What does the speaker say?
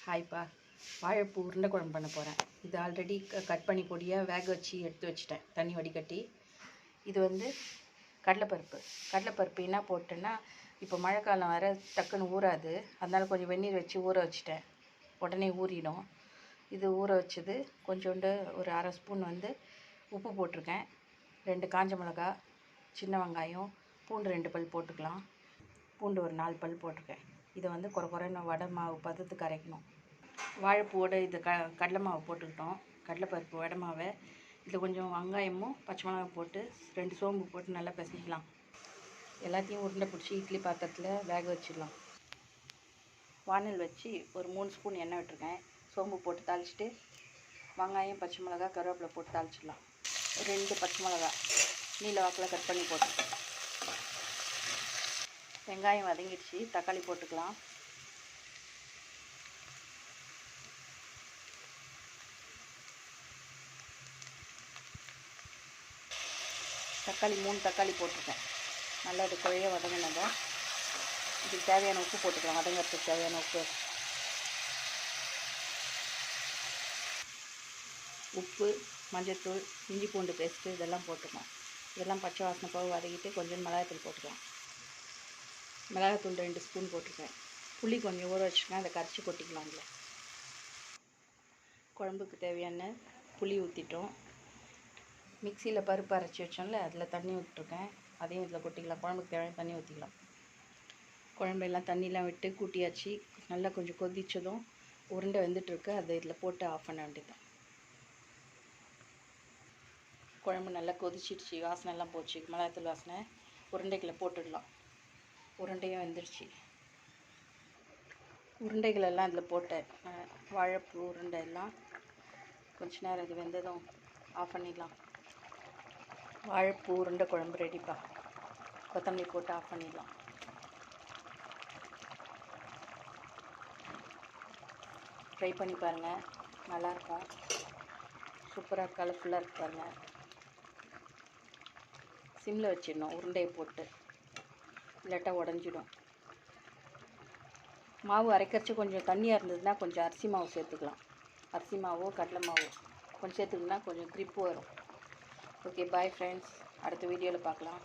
ஹாய்ப்பா, வாழைப்பூ உருண்டை குழம்பு பண்ண போகிறேன். இது ஆல்ரெடி கட் பண்ணி பொடியாக வேக வச்சு எடுத்து வச்சுட்டேன், தண்ணி வடிகட்டி. இது வந்து கடலைப்பருப்பு என்ன போட்டேன்னா, இப்போ மழை காலம் வர டக்குன்னு ஊறாது, அதனால் கொஞ்சம் வெந்நீர் வச்சு ஊற வச்சுட்டேன். உடனே ஊறிடும். இது ஊற வச்சது கொஞ்சோண்டு ஒரு அரை ஸ்பூன் வந்து உப்பு போட்டிருக்கேன். 2 காஞ்ச மிளகா, சின்ன வெங்காயம், பூண்டு 2 பல் போட்டுக்கலாம். பூண்டு ஒரு 4 பல் போட்டிருக்கேன். இதை வந்து குறைன்னு வடை மாவு பதத்துக்கு அரைக்கணும். வாழைப்பூவோட இது கடலை மாவு போட்டுக்கிட்டோம், கடலைப்பருப்பு வடை மாவை. இதில் கொஞ்சம் வெங்காயமும் பச்சை மிளகாய் போட்டு 2 சோம்பு போட்டு நல்லா பிசைக்கலாம். எல்லாத்தையும் உருண்டை பிடிச்சி இட்லி பாத்திரத்தில் வேக வச்சிடலாம். வானல் வச்சு ஒரு 3 ஸ்பூன் எண்ணெய் விட்டுருக்கேன். சோம்பு போட்டு தாளிச்சிட்டு வெங்காயம், பச்சை மிளகாய், கருவேப்பிலை போட்டு தாளிச்சிடலாம். 2 பச்சை மிளகாய் நீல வாக்கில் கட் பண்ணி போட்டுருக்கேன். வெங்காயம் வதங்கிடுச்சு, தக்காளி போட்டுக்கலாம். தக்காளி 3 தக்காளி போட்டிருக்கேன். நல்லா அது குழைய வதங்கினதை இதுக்கு தேவையான உப்பு போட்டுக்கலாம். வதங்கிறதுக்கு தேவையான உப்பு, மஞ்சள்தூள், இஞ்சி பூண்டு பேஸ்ட்டு இதெல்லாம் போட்டுக்கலாம். இதெல்லாம் பச்சை வாசனை போக வதக்கிட்டு கொஞ்சம் மிளகாய்த்தூள் போட்டுக்கலாம். மிளகாய்த்தூள் 2 ஸ்பூன் போட்டிருக்கேன். புளி கொஞ்சம் ஊற வச்சுருக்கேன், அதை கரைச்சி கொட்டிக்கலாம். அதில் குழம்புக்கு தேவையான புளி ஊற்றிட்டோம். மிக்சியில் பருப்பு அரைச்சி வச்சோம்ல, அதில் தண்ணி விட்டுருக்கேன், அதையும் இதில் கொட்டிக்கலாம். குழம்புக்கு தேவையான தண்ணி ஊற்றிக்கலாம். குழம்பெல்லாம் தண்ணிலாம் விட்டு கூட்டியாச்சு. நல்லா கொஞ்சம் கொதிச்சதும் உருண்டை வெந்துட்டுருக்கு, அதை இதில் போட்டு ஆஃப் பண்ண வேண்டியது. குழம்பு நல்லா கொதிச்சிடுச்சு, வாசனைலாம் போச்சு, மிளகாத்தூள் வாசனை. உருண்டைகளை போட்டுடலாம். உருண்டையும் வெந்துடுச்சு. உருண்டைகளெல்லாம் இதில் போட்டேன். வாழைப்பூ உருண்டை எல்லாம் கொஞ்ச நேரம் இது வெந்ததும் ஆஃப் பண்ணிடலாம். வாழைப்பூ உருண்டை குழம்பு ரெடிப்பா. கொத்தமல்லி போட்டு ஆஃப் பண்ணிடலாம். ட்ரை பண்ணி பாருங்கள், நல்லாயிருக்கும். சூப்பராக கலர்ஃபுல்லாக இருக்கு பாருங்கள். சிம்மில் வச்சிடணும் உருண்டையை போட்டு, இல்லாட்டா உடஞ்சிடும். மாவு அரைக்கிறச்சு கொஞ்சம் தண்ணியாக இருந்ததுன்னா கொஞ்சம் அரிசி மாவு சேர்த்துக்கலாம். அரிசி மாவோ கடலை மாவோ கொஞ்சம் சேர்த்துக்கிட்டோம்னா கொஞ்சம் க்ரிப்பு வரும். Okay, bye friends. அடுத்த வீடியோவில் பார்க்கலாம்.